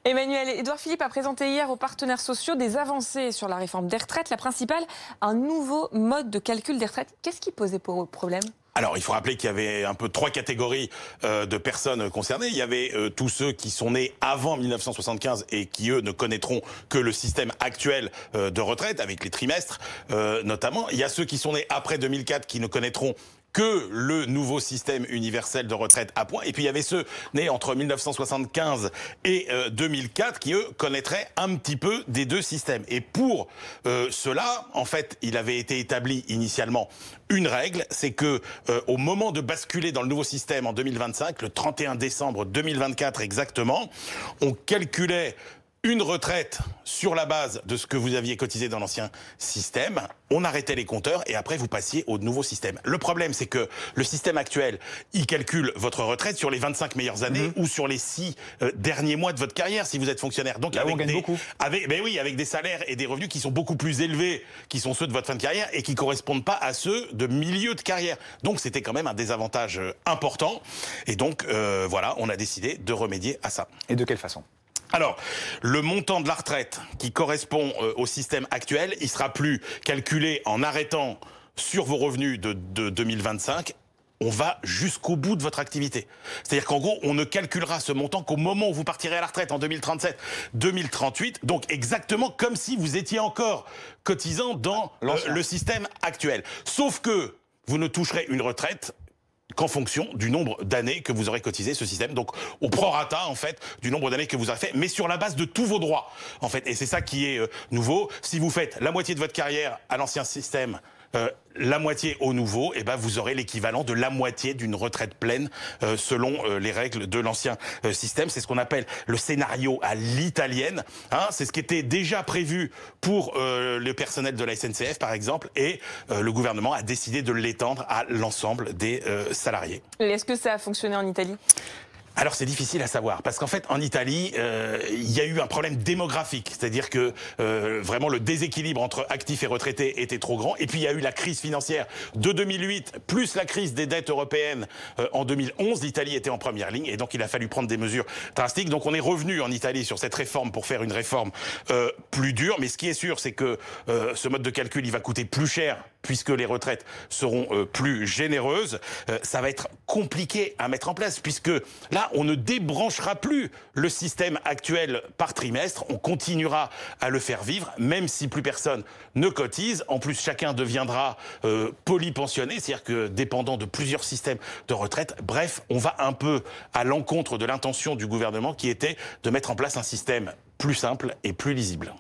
Emmanuel, Édouard Philippe a présenté hier aux partenaires sociaux des avancées sur la réforme des retraites. La principale, un nouveau mode de calcul des retraites. Qu'est-ce qui posait problème ? Alors, il faut rappeler qu'il y avait un peu trois catégories de personnes concernées. Il y avait tous ceux qui sont nés avant 1975 et qui, eux, ne connaîtront que le système actuel de retraite, avec les trimestres notamment. Il y a ceux qui sont nés après 2004 qui ne connaîtront que le nouveau système universel de retraite à points. Et puis il y avait ceux nés entre 1975 et 2004 qui, eux, connaîtraient un petit peu des deux systèmes. Et pour cela, en fait, il avait été établi initialement une règle, c'est que au moment de basculer dans le nouveau système en 2025, le 31 décembre 2024 exactement, on calculait une retraite sur la base de ce que vous aviez cotisé dans l'ancien système, on arrêtait les compteurs et après vous passiez au nouveau système. Le problème, c'est que le système actuel, il calcule votre retraite sur les 25 meilleures années ou sur les 6 derniers mois de votre carrière si vous êtes fonctionnaire. Donc là, on gagne beaucoup. Avec des salaires et des revenus qui sont beaucoup plus élevés, qui sont ceux de votre fin de carrière et qui correspondent pas à ceux de milieu de carrière. Donc c'était quand même un désavantage important. Et donc voilà, on a décidé de remédier à ça. Et de quelle façon ? Alors, le montant de la retraite qui correspond au système actuel, il sera plus calculé en arrêtant sur vos revenus de 2025. On va jusqu'au bout de votre activité. C'est-à-dire qu'en gros, on ne calculera ce montant qu'au moment où vous partirez à la retraite, en 2037, 2038. Donc exactement comme si vous étiez encore cotisant dans le système actuel. Sauf que vous ne toucherez une retraite qu'en fonction du nombre d'années que vous aurez cotisé ce système, donc au prorata en fait du nombre d'années que vous aurez fait, mais sur la base de tous vos droits en fait. Et c'est ça qui est nouveau. Si vous faites la moitié de votre carrière à l'ancien système, la moitié au nouveau, et ben vous aurez l'équivalent de la moitié d'une retraite pleine selon les règles de l'ancien système. C'est ce qu'on appelle le scénario à l'italienne. Hein, c'est ce qui était déjà prévu pour le personnel de la SNCF par exemple, et le gouvernement a décidé de l'étendre à l'ensemble des salariés. Est-ce que ça a fonctionné en Italie ? Alors c'est difficile à savoir parce qu'en fait en Italie il y a eu un problème démographique, c'est-à-dire que vraiment le déséquilibre entre actifs et retraités était trop grand, et puis il y a eu la crise financière de 2008 plus la crise des dettes européennes en 2011. L'Italie était en première ligne et donc il a fallu prendre des mesures drastiques. Donc on est revenu en Italie sur cette réforme pour faire une réforme plus dure, mais ce qui est sûr c'est que ce mode de calcul il va coûter plus cher puisque les retraites seront plus généreuses. Ça va être compliqué à mettre en place puisque là, on ne débranchera plus le système actuel par trimestre. On continuera à le faire vivre, même si plus personne ne cotise. En plus, chacun deviendra polypensionné, c'est-à-dire que dépendant de plusieurs systèmes de retraite. Bref, on va un peu à l'encontre de l'intention du gouvernement qui était de mettre en place un système plus simple et plus lisible.